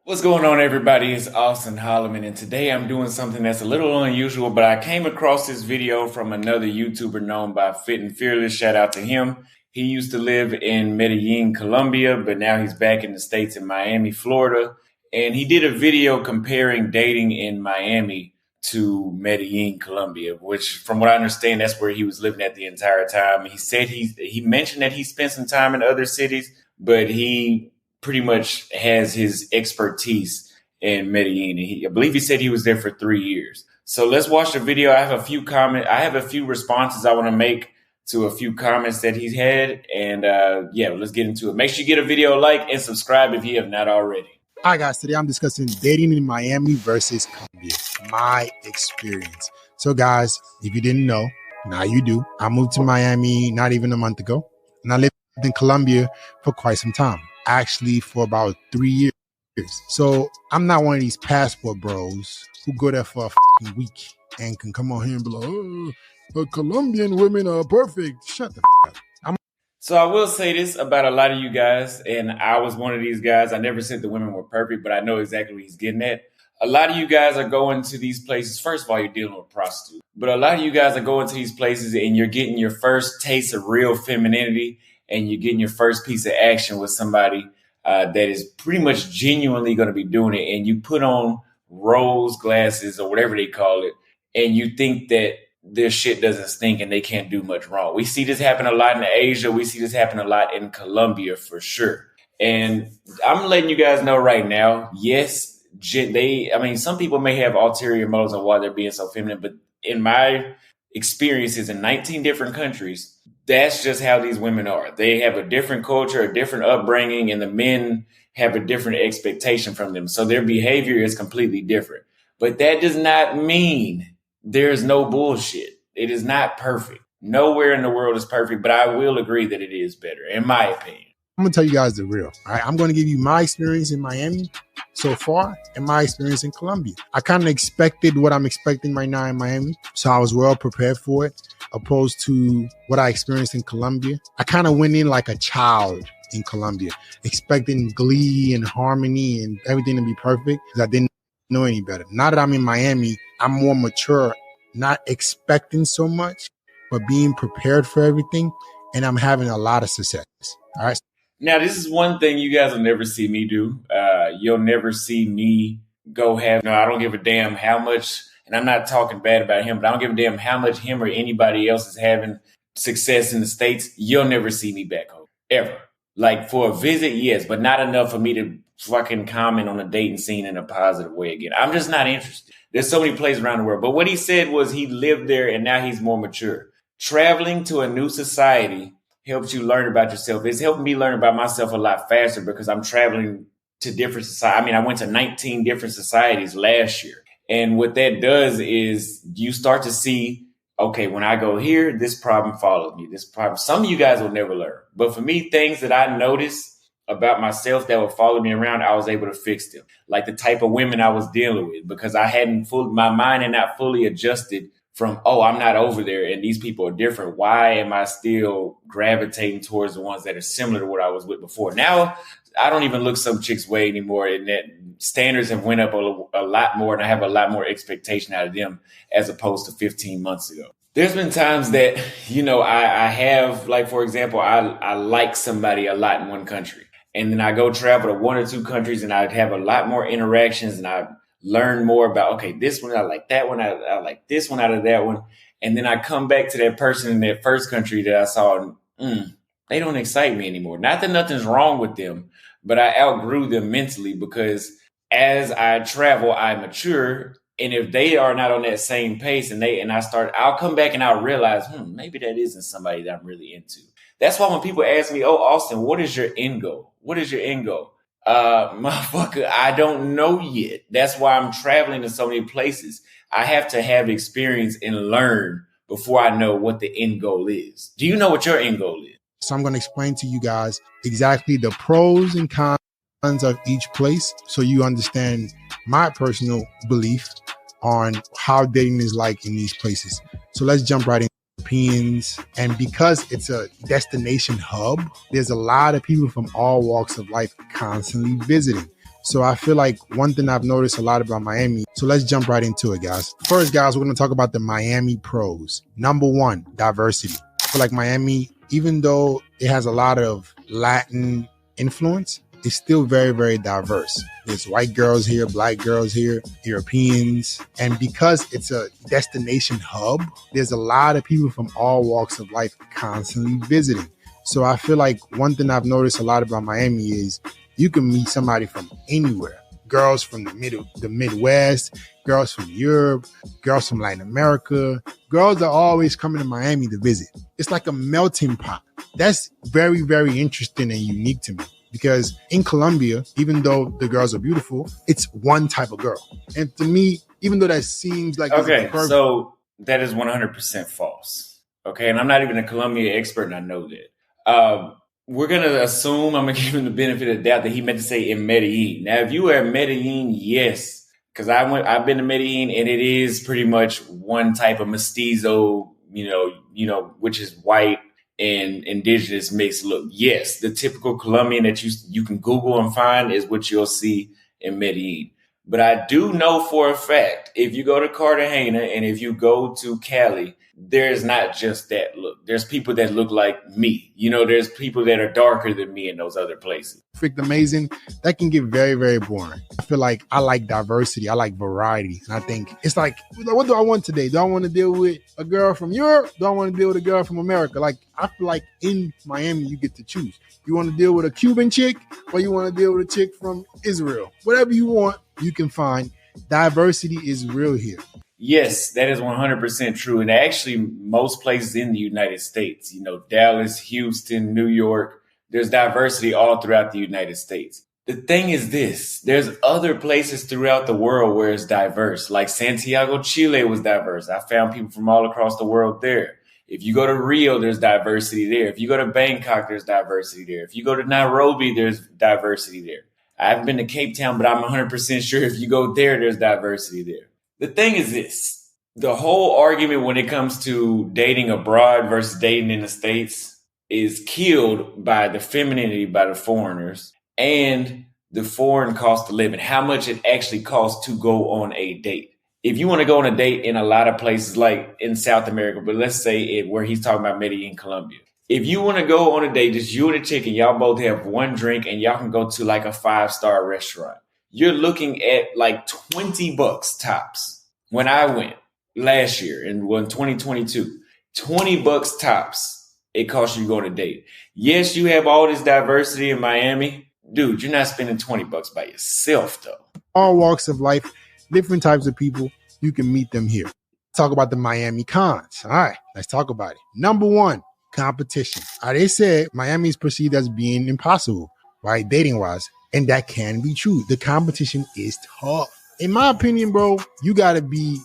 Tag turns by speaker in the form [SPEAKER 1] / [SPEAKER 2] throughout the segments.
[SPEAKER 1] What's going on, everybody? It's Austin Holloman, and today I'm doing something that's a little unusual, but I came across this video from another YouTuber known by Fit and Fearless. Shout out to him. He used to live in Medellin, Colombia, but now he's back in the States in Miami, Florida. And he did a video comparing dating in Miami to Medellin, Colombia, which, from what I understand, that's where he was living at the entire time. He said he mentioned that he spent some time in other cities, but he pretty much has his expertise in Medellin. I believe he said he was there for 3 years. So let's watch the video. I have a few responses I want to make to a few comments that he's had. And let's get into it. Make sure you get a video like and subscribe if you have not already.
[SPEAKER 2] All right, guys, today I'm discussing dating in Miami versus Colombia, my experience. So, guys, if you didn't know, now you do. I moved to Miami not even a month ago, and I lived in Colombia for quite some time. Actually, for about 3 years. So I'm not one of these passport bros who go there for a week and can come on here and be like, oh, but Colombian women are perfect. Shut the up.
[SPEAKER 1] So I will say this about a lot of you guys, and I was one of these guys. I never said the women were perfect, but I know exactly what he's getting at. A lot of you guys are going to these places. First of all, you're dealing with prostitutes. But a lot of you guys are going to these places and you're getting your first taste of real femininity, and you're getting your first piece of action with somebody that is pretty much genuinely going to be doing it. And you put on rose glasses or whatever they call it, and you think that their shit doesn't stink and they can't do much wrong. We see this happen a lot in Asia. We see this happen a lot in Colombia for sure. And I'm letting you guys know right now, yes, some people may have ulterior motives on why they're being so feminine, but in my experiences in 19 different countries, that's just how these women are. They have a different culture, a different upbringing, and the men have a different expectation from them. So their behavior is completely different. But that does not mean there's no bullshit. It is not perfect. Nowhere in the world is perfect, but I will agree that it is better, in my opinion.
[SPEAKER 2] I'm going to tell you guys the real. All right? I'm going to give you my experience in Miami so far and my experience in Colombia. I kind of expected what I'm expecting right now in Miami, so I was well prepared for it, opposed to what I experienced in Colombia. I kind of went in like a child in Colombia, expecting glee and harmony and everything to be perfect because I didn't know any better. Now that I'm in Miami, I'm more mature, not expecting so much, but being prepared for everything, and I'm having a lot of success. All right.
[SPEAKER 1] Now, this is one thing you guys will never see me do. You'll never see me I don't give a damn how much, and I'm not talking bad about him, but I don't give a damn how much him or anybody else is having success in the States. You'll never see me back home, ever. Like for a visit, yes, but not enough for me to fucking comment on a dating scene in a positive way again. I'm just not interested. There's so many places around the world. But what he said was he lived there and now he's more mature. Traveling to a new society helps you learn about yourself. It's helped me learn about myself a lot faster because I'm traveling to different societies. I mean, I went to 19 different societies last year. And what that does is you start to see, okay, when I go here, this problem follows me. This problem, some of you guys will never learn. But for me, things that I noticed about myself that would follow me around, I was able to fix them. Like the type of women I was dealing with, because my mind had not fully adjusted from, oh, I'm not over there and these people are different. Why am I still gravitating towards the ones that are similar to what I was with before? Now, I don't even look some chicks' way anymore, and that standards have went up a lot more, and I have a lot more expectation out of them as opposed to 15 months ago. There's been times that, I have, like, for example, I like somebody a lot in one country, and then I go travel to one or two countries and I have a lot more interactions and I learn more about, okay, this one, I like that one. I like this one out of that one. And then I come back to that person in that first country that I saw and they don't excite me anymore. Not that nothing's wrong with them, but I outgrew them mentally because as I travel, I mature. And if they are not on that same pace I'll come back and I'll realize, maybe that isn't somebody that I'm really into. That's why when people ask me, oh, Austin, what is your end goal? What is your end goal? Motherfucker, I don't know yet. That's why I'm traveling to so many places. I have to have experience and learn before I know what the end goal is. Do you know what your end goal is?
[SPEAKER 2] So I'm going to explain to you guys exactly the pros and cons of each place so you understand my personal belief on how dating is like in these places. So let's jump right in. Europeans, and because it's a destination hub, there's a lot of people from all walks of life constantly visiting. So I feel like one thing I've noticed a lot about Miami. So let's jump right into it, guys. First, guys, we're going to talk about the Miami pros. Number one, diversity. I feel like Miami, even though it has a lot of Latin influence, it's still very, very diverse. There's white girls here, black girls here, Europeans. And because it's a destination hub, there's a lot of people from all walks of life constantly visiting. So I feel like one thing I've noticed a lot about Miami is you can meet somebody from anywhere. Girls from the Midwest, girls from Europe, girls from Latin America. Girls are always coming to Miami to visit. It's like a melting pot. That's very, very interesting and unique to me. Because in Colombia, even though the girls are beautiful, it's one type of girl. And to me, even though that seems like...
[SPEAKER 1] Okay, so that is 100% false. Okay, and I'm not even a Colombia expert, and I know that. We're going to assume, I'm going to give him the benefit of the doubt that he meant to say in Medellin. Now, if you were in Medellin, yes, because I've been to Medellin, and it is pretty much one type of mestizo, which is white and indigenous mixed look. Yes, the typical Colombian that you can Google and find is what you'll see in Medellin. But I do know for a fact, if you go to Cartagena and if you go to Cali, there's not just that look. There's people that look like me. There's people that are darker than me in those other places.
[SPEAKER 2] Perfect, amazing. That can get very, very boring. I feel like I like diversity. I like variety. And I think it's like, what do I want today? Do I want to deal with a girl from Europe? Do I want to deal with a girl from America? Like, I feel like in Miami, you get to choose. You want to deal with a Cuban chick or you want to deal with a chick from Israel? Whatever you want, you can find. Diversity is real here.
[SPEAKER 1] Yes, that is 100% true. And actually, most places in the United States, Dallas, Houston, New York, there's diversity all throughout the United States. The thing is this, there's other places throughout the world where it's diverse. Like Santiago, Chile was diverse. I found people from all across the world there. If you go to Rio, there's diversity there. If you go to Bangkok, there's diversity there. If you go to Nairobi, there's diversity there. I haven't been to Cape Town, but I'm 100% sure if you go there, there's diversity there. The thing is this, the whole argument when it comes to dating abroad versus dating in the States is killed by the femininity by the foreigners and the foreign cost of living, how much it actually costs to go on a date. If you want to go on a date in a lot of places like in South America, but let's say where he's talking about Medellin, Colombia. If you want to go on a date, just you and a chick and y'all both have one drink and y'all can go to like a 5-star restaurant. You're looking at like $20 tops. When I went last year in 2022, $20 tops. It costs you to go on a date. Yes, you have all this diversity in Miami. Dude, you're not spending $20 by yourself though.
[SPEAKER 2] All walks of life, different types of people. You can meet them here. Talk about the Miami cons. All right, let's talk about it. Number one, competition. They said Miami is perceived as being impossible, right? Dating wise. And that can be true. The competition is tough. In my opinion, bro, you got to be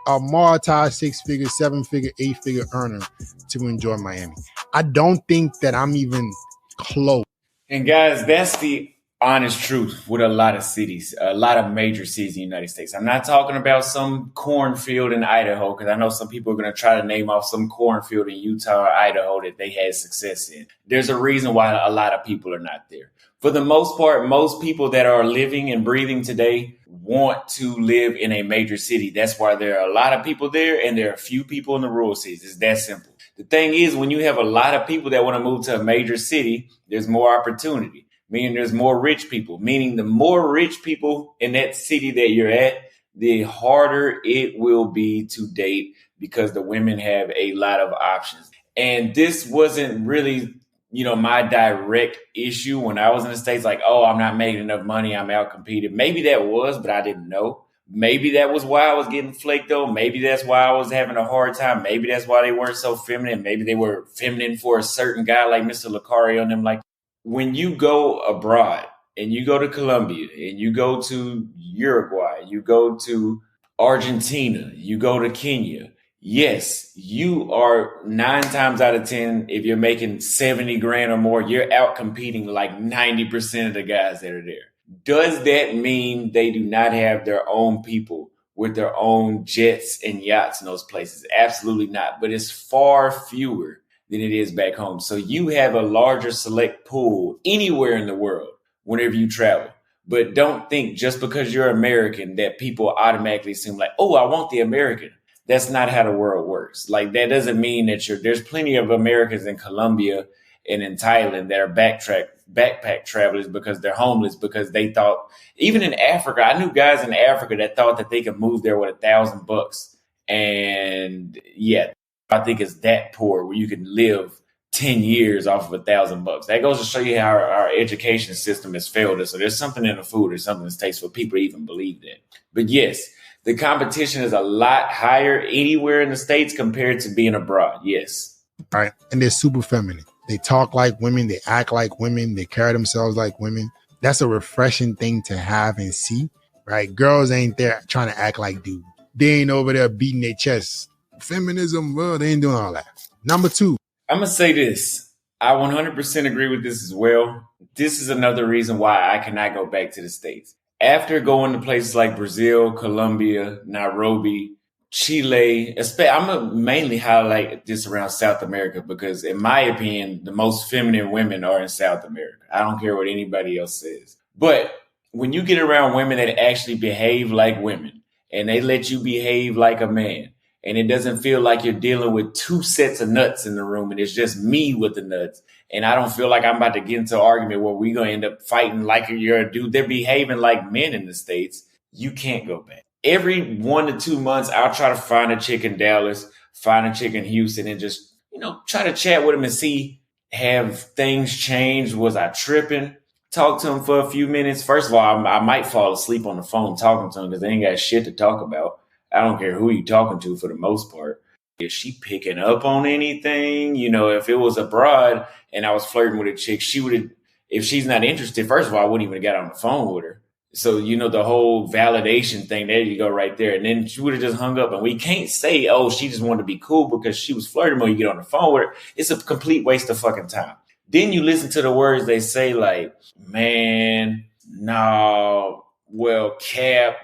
[SPEAKER 2] a multi 6-figure, 7-figure, 8-figure earner to enjoy Miami. I don't think that I'm even close.
[SPEAKER 1] And guys, that's the honest truth with a lot of cities, a lot of major cities in the United States. I'm not talking about some cornfield in Idaho, because I know some people are going to try to name off some cornfield in Utah or Idaho that they had success in. There's a reason why a lot of people are not there. For the most part, most people that are living and breathing today want to live in a major city. That's why there are a lot of people there and there are a few people in the rural cities. It's that simple. The thing is, when you have a lot of people that want to move to a major city, there's more opportunity, meaning there's more rich people, meaning the more rich people in that city that you're at, the harder it will be to date because the women have a lot of options. And this wasn't really my direct issue when I was in the States, like, oh, I'm not making enough money, I'm out competed. Maybe that was, but I didn't know. Maybe that was why I was getting flaked though. Maybe that's why I was having a hard time. Maybe that's why they weren't so feminine. Maybe they were feminine for a certain guy like Mr. Lucario and them. Like, when you go abroad and you go to Colombia and you go to Uruguay, you go to Argentina, you go to Kenya, yes, you are 9 times out of 10, if you're making 70 grand or more, you're out competing like 90% of the guys that are there. Does that mean they do not have their own people with their own jets and yachts in those places? Absolutely not. But it's far fewer than it is back home. So you have a larger select pool anywhere in the world whenever you travel. But don't think just because you're American that people automatically seem like, oh, I want the American. That's not how the world works. Like that doesn't mean that there's plenty of Americans in Colombia and in Thailand that are backpack travelers because they're homeless because they thought, even in Africa, I knew guys in Africa that thought that they could move there with $1,000. And yeah, I think it's that poor where you can live 10 years off of $1,000. That goes to show you how our education system has failed us. So there's something in the food or something that takes for people to even believe that. But yes, the competition is a lot higher anywhere in the States compared to being abroad. Yes.
[SPEAKER 2] All right. And they're super feminine. They talk like women. They act like women. They carry themselves like women. That's a refreshing thing to have and see, right? Girls ain't there trying to act like dudes. They ain't over there beating their chests. Feminism, well, they ain't doing all that. Number 2.
[SPEAKER 1] I'm going to say this. I 100% agree with this as well. This is another reason why I cannot go back to the States. After going to places like Brazil, Colombia, Nairobi, Chile, I'm going to mainly highlight this around South America because, in my opinion, the most feminine women are in South America. I don't care what anybody else says. But when you get around women that actually behave like women and they let you behave like a man, and it doesn't feel like you're dealing with 2 sets of nuts in the room and it's just me with the nuts, and I don't feel like I'm about to get into an argument where we're going to end up fighting like you're a dude. They're behaving like men in the States. You can't go back. Every 1 to 2 months, I'll try to find a chick in Dallas, find a chick in Houston, and just, try to chat with them and see, have things changed? Was I tripping? Talk to them for a few minutes. First of all, I might fall asleep on the phone talking to them because they ain't got shit to talk about. I don't care who you talking to for the most part. Is she picking up on anything? If it was abroad and I was flirting with a chick, she would have, if she's not interested, first of all, I wouldn't even have got on the phone with her. So, the whole validation thing, there you go right there. And then she would have just hung up. And we can't say, oh, she just wanted to be cool because she was flirting when you get on the phone with her. It's a complete waste of fucking time. Then you listen to the words they say like, man, no, well, cap.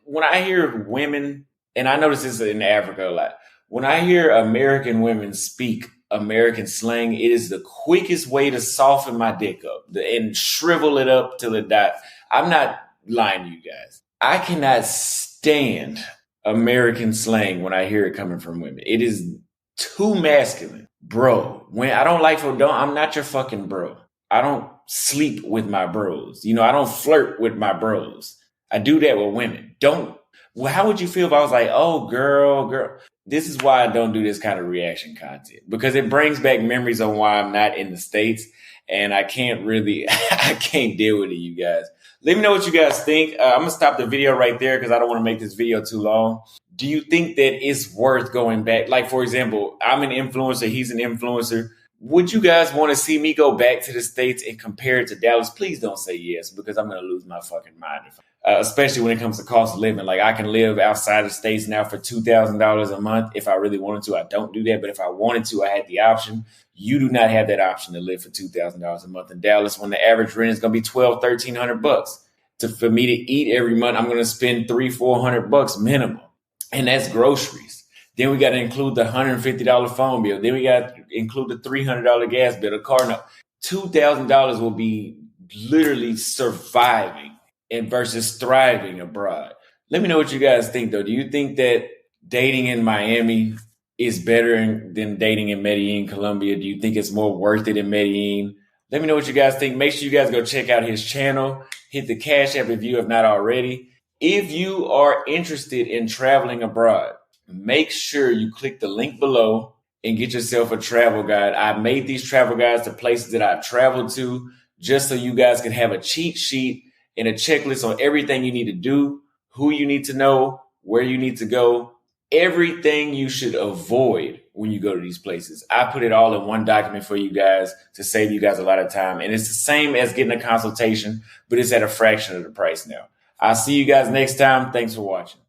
[SPEAKER 1] When I hear women, and I notice this in Africa a lot, when I hear American women speak American slang, it is the quickest way to soften my dick up and shrivel it up till it dies. I'm not lying to you guys. I cannot stand American slang when I hear it coming from women. It is too masculine. Bro, I'm not your fucking bro. I don't sleep with my bros. I don't flirt with my bros. I do that with women. How would you feel if I was like, oh, girl? This is why I don't do this kind of reaction content, because it brings back memories on why I'm not in the States, and I can't deal with it, you guys. Let me know what you guys think. I'm going to stop the video right there because I don't want to make this video too long. Do you think that it's worth going back? Like, for example, I'm an influencer. He's an influencer. Would you guys want to see me go back to the States and compare it to Dallas? Please don't say yes, because I'm going to lose my fucking mind. Especially when it comes to cost of living. Like, I can live outside the States now for $2,000 a month if I really wanted to. I don't do that. But if I wanted to, I had the option. You do not have that option to live for $2,000 a month in Dallas when the average rent is going to be $1,200-$1,300. For me to eat every month, I'm going to spend $300-$400 minimum. And that's groceries. Then we got to include the $150 phone bill. Then we got to include the $300 gas bill, the car note. $2,000 will be literally surviving and versus thriving abroad. Let me know what you guys think, though. Do you think that dating in Miami is better than dating in Medellin, Colombia? Do you think it's more worth it in Medellin? Let me know what you guys think. Make sure you guys go check out his channel. Hit the Cash App if you have not already. If you are interested in traveling abroad, make sure you click the link below and get yourself a travel guide. I made these travel guides to places that I've traveled to just so you guys can have a cheat sheet and a checklist on everything you need to do, who you need to know, where you need to go, everything you should avoid when you go to these places. I put it all in one document for you guys to save you guys a lot of time. And it's the same as getting a consultation, but it's at a fraction of the price now. I'll see you guys next time. Thanks for watching.